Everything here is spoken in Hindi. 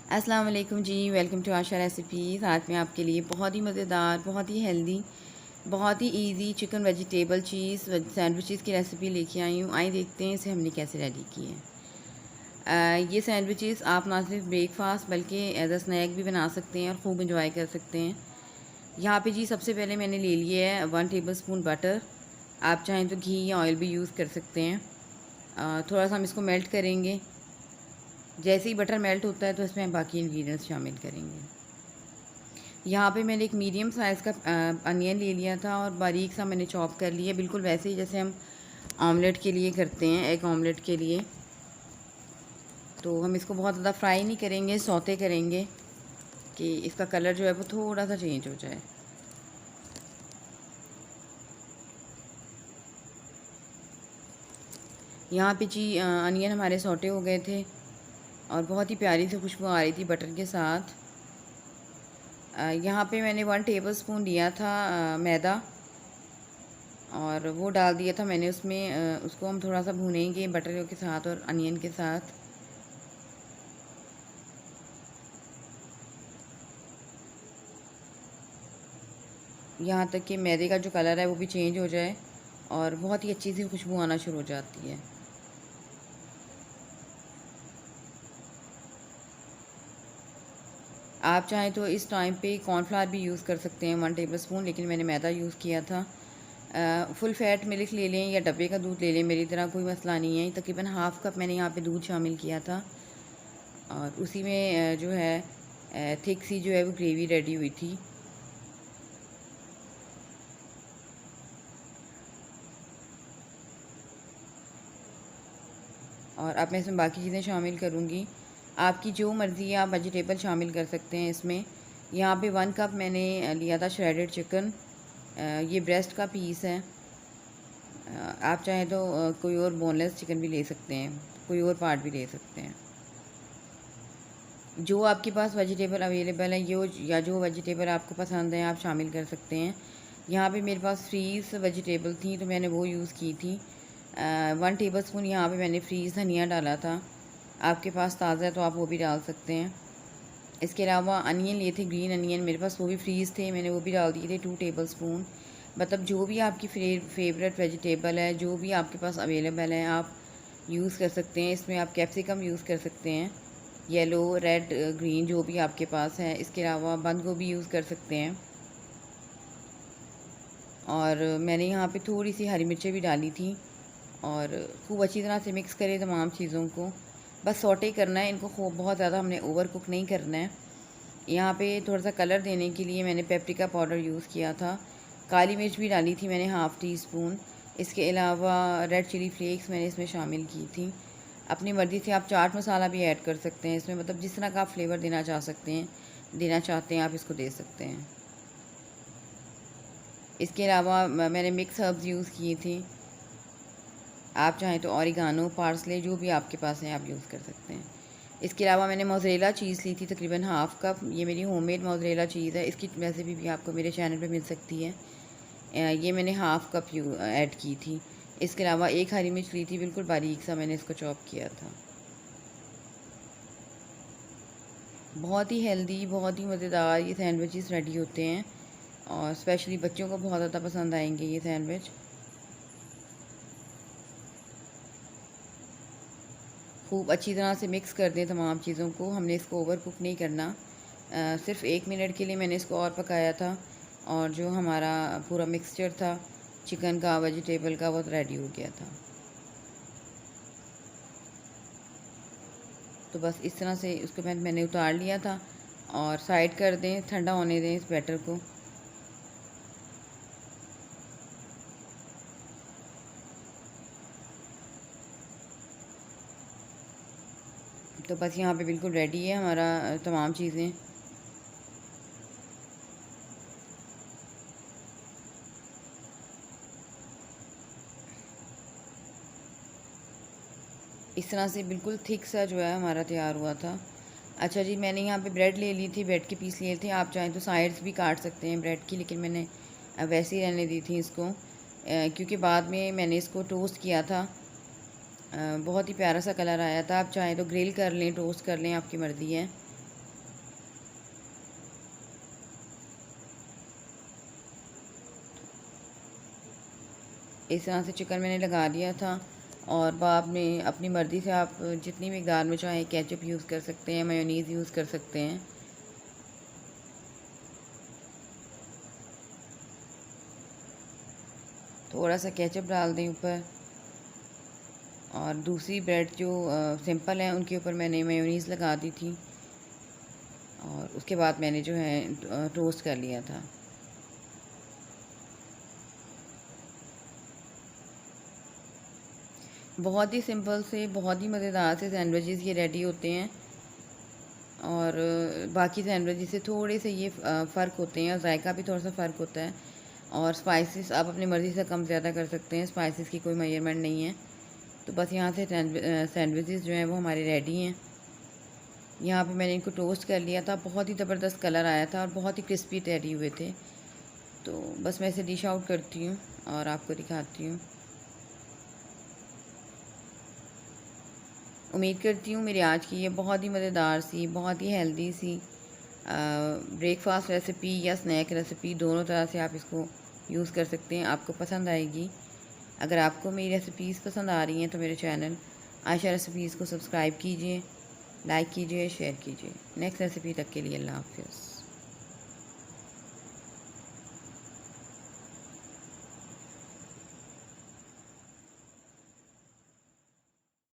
अस्सलाम वालेकुम जी। Welcome to Asha recipes. आज मैं आपके लिए बहुत ही मज़ेदार, बहुत ही हेल्दी, बहुत ही इजी चिकन वेजिटेबल चीज़ सैंडविचेज़ की रेसिपी लेके आई हूँ। आइए देखते हैं इसे हमने कैसे रेडी की है। ये सैंडविचेज़ आप ना सिर्फ ब्रेकफास्ट बल्कि एज अ स्नैक भी बना सकते हैं और खूब इंजॉय कर सकते हैं। यहाँ पे जी सबसे पहले मैंने ले लिया है 1 टेबलस्पून बटर। आप चाहें तो घी या ऑयल भी यूज़ कर सकते हैं। थोड़ा सा हम इसको मेल्ट करेंगे। जैसे ही बटर मेल्ट होता है तो इसमें हम बाकी इंग्रेडिएंट्स शामिल करेंगे। यहाँ पे मैंने एक मीडियम साइज़ का अनियन ले लिया था और बारीक सा मैंने चॉप कर लिया, बिल्कुल वैसे ही जैसे हम ऑमलेट के लिए करते हैं, एग ऑमलेट के लिए। तो हम इसको बहुत ज़्यादा फ्राई नहीं करेंगे, सौते करेंगे कि इसका कलर जो है वो थोड़ा सा चेंज हो जाए। यहाँ पे जी अनियन हमारे सौटे हो गए थे और बहुत ही प्यारी सी खुशबू आ रही थी बटर के साथ। यहाँ पे मैंने 1 टेबलस्पून लिया था मैदा और वो डाल दिया था मैंने उसमें। उसको हम थोड़ा सा भूनेंगे बटर के साथ और अनियन के साथ। यहाँ तक कि मैदे का जो कलर है वो भी चेंज हो जाए और बहुत ही अच्छी सी खुशबू आना शुरू हो जाती है। आप चाहें तो इस टाइम पे कॉर्नफ्लावर भी यूज़ कर सकते हैं 1 टेबलस्पून, लेकिन मैंने मैदा यूज़ किया था। फुल फैट मिल्क ले लें या डब्बे का दूध ले लें, मेरी तरह कोई मसला नहीं है। तकरीबन हाफ़ कप मैंने यहाँ पे दूध शामिल किया था और उसी में जो है थिक सी जो है वो ग्रेवी रेडी हुई थी। और अब मैं इसमें बाकी चीज़ें शामिल करूँगी। आपकी जो मर्ज़ी है आप वेजिटेबल शामिल कर सकते हैं इसमें। यहाँ पे 1 कप मैंने लिया था श्रेडेड चिकन। ये ब्रेस्ट का पीस है। आप चाहें तो कोई और बोनलेस चिकन भी ले सकते हैं, कोई और पार्ट भी ले सकते हैं। जो आपके पास वेजिटेबल अवेलेबल है या जो वेजिटेबल आपको पसंद है आप शामिल कर सकते हैं। यहाँ पे मेरे पास फ्रीज़ वेजिटेबल थी तो मैंने वो यूज़ की थी। 1 टेबलस्पून यहाँ पे मैंने फ्रीज़ धनिया डाला था। आपके पास ताज़ा है तो आप वो भी डाल सकते हैं। इसके अलावा अनियन लिए थे, ग्रीन अनियन मेरे पास वो भी फ्रीज़ थे, मैंने वो भी डाल दिए थे 2 टेबलस्पून। मतलब जो भी आपकी फेवरेट वेजिटेबल है, जो भी आपके पास अवेलेबल है आप यूज़ कर सकते हैं। इसमें आप कैप्सिकम यूज़ कर सकते हैं, येलो, रेड, ग्रीन जो भी आपके पास है। इसके अलावा बंद गोभी यूज़ कर सकते हैं। और मैंने यहाँ पे थोड़ी सी हरी मिर्चें भी डाली थी और खूब अच्छी तरह से मिक्स करें तमाम चीज़ों को। बस सौटे करना है इनको, खूब बहुत ज़्यादा हमने ओवर कुक नहीं करना है। यहाँ पे थोड़ा सा कलर देने के लिए मैंने पेपरिका पाउडर यूज़ किया था। काली मिर्च भी डाली थी मैंने हाफ़ टी स्पून। इसके अलावा रेड चिली फ्लेक्स मैंने इसमें शामिल की थी। अपनी मर्ज़ी से आप चाट मसाला भी ऐड कर सकते हैं इसमें, मतलब जिस तरह का आप फ्लेवर देना चाहते हैं आप इसको दे सकते हैं। इसके अलावा मैंने मिक्स हर्ब्स यूज़ किए थे। आप चाहें तो ऑरिगानो, पार्सले जो भी आपके पास है आप यूज़ कर सकते हैं। इसके अलावा मैंने मोज़रेला चीज़ ली थी तकरीबन हाफ़ कप। ये मेरी होममेड मोज़रेला चीज़ है, इसकी रेसिपी भी आपको मेरे चैनल पे मिल सकती है। ये मैंने हाफ़ कप ऐड की थी। इसके अलावा 1 हरी मिर्च ली थी, बिल्कुल बारीक सा मैंने इसको चॉप किया था। बहुत ही हेल्दी, बहुत ही मज़ेदार ये सैंडविचेस रेडी होते हैं और स्पेशली बच्चों को बहुत ज़्यादा पसंद आएंगे ये सैंडविच। खूब अच्छी तरह से मिक्स कर दें तमाम चीज़ों को। हमने इसको ओवर कुक नहीं करना। सिर्फ 1 मिनट के लिए मैंने इसको और पकाया था और जो हमारा पूरा मिक्सचर था चिकन का, वेजिटेबल का, वो रेडी हो गया था। तो बस इस तरह से उसके बाद मैंने उतार लिया था और साइड कर दें, ठंडा होने दें इस बैटर को। तो बस यहाँ पे बिल्कुल रेडी है हमारा तमाम चीज़ें। इस तरह से बिल्कुल थिक सा जो है हमारा तैयार हुआ था। अच्छा जी, मैंने यहाँ पे ब्रेड ले ली थी, ब्रेड के पीस लिए थे। आप चाहें तो साइड्स भी काट सकते हैं ब्रेड की, लेकिन मैंने वैसे ही रहने दी थी इसको क्योंकि बाद में मैंने इसको टोस्ट किया था। बहुत ही प्यारा सा कलर आया था। आप चाहें तो ग्रिल कर लें, टोस्ट कर लें, आपकी मर्ज़ी है। इस तरह से चिकन मैंने लगा दिया था। और आपने अपनी मर्ज़ी से आप जितनी मकदार में चाहें केचप यूज़ कर सकते हैं, मेयोनीज़ यूज़ कर सकते हैं। थोड़ा सा केचप डाल दें ऊपर, और दूसरी ब्रेड जो सिंपल है उनके ऊपर मैंने मेयोनीज़ लगा दी थी, और उसके बाद मैंने जो है टोस्ट कर लिया था। बहुत ही सिंपल से, बहुत ही मज़ेदार से सैंडविचेस ये रेडी होते हैं। और बाकी सैंडविच से थोड़े से ये फ़र्क होते हैं, और जायका भी थोड़ा सा फ़र्क होता है। और स्पाइसेस आप अपनी मर्ज़ी से कम ज़्यादा कर सकते हैं, स्पाइसेस की कोई मेजरमेंट नहीं है। तो बस यहाँ से सैंडविचेस जो हैं वो हमारे रेडी हैं। यहाँ पे मैंने इनको टोस्ट कर लिया था, बहुत ही ज़बरदस्त कलर आया था और बहुत ही क्रिस्पी रेडी हुए थे। तो बस मैं इसे डिश आउट करती हूँ और आपको दिखाती हूँ। उम्मीद करती हूँ मेरी आज की ये बहुत ही मज़ेदार सी, बहुत ही हेल्दी सी ब्रेकफास्ट रेसिपी या स्नैक रेसिपी, दोनों तरह से आप इसको यूज़ कर सकते हैं, आपको पसंद आएगी। अगर आपको मेरी रेसिपीज़ पसंद आ रही हैं तो मेरे चैनल आयशा रेसिपीज़ को सब्सक्राइब कीजिए, लाइक कीजिए, शेयर कीजिए। नेक्स्ट रेसिपी तक के लिए अल्लाह हाफ़िज़।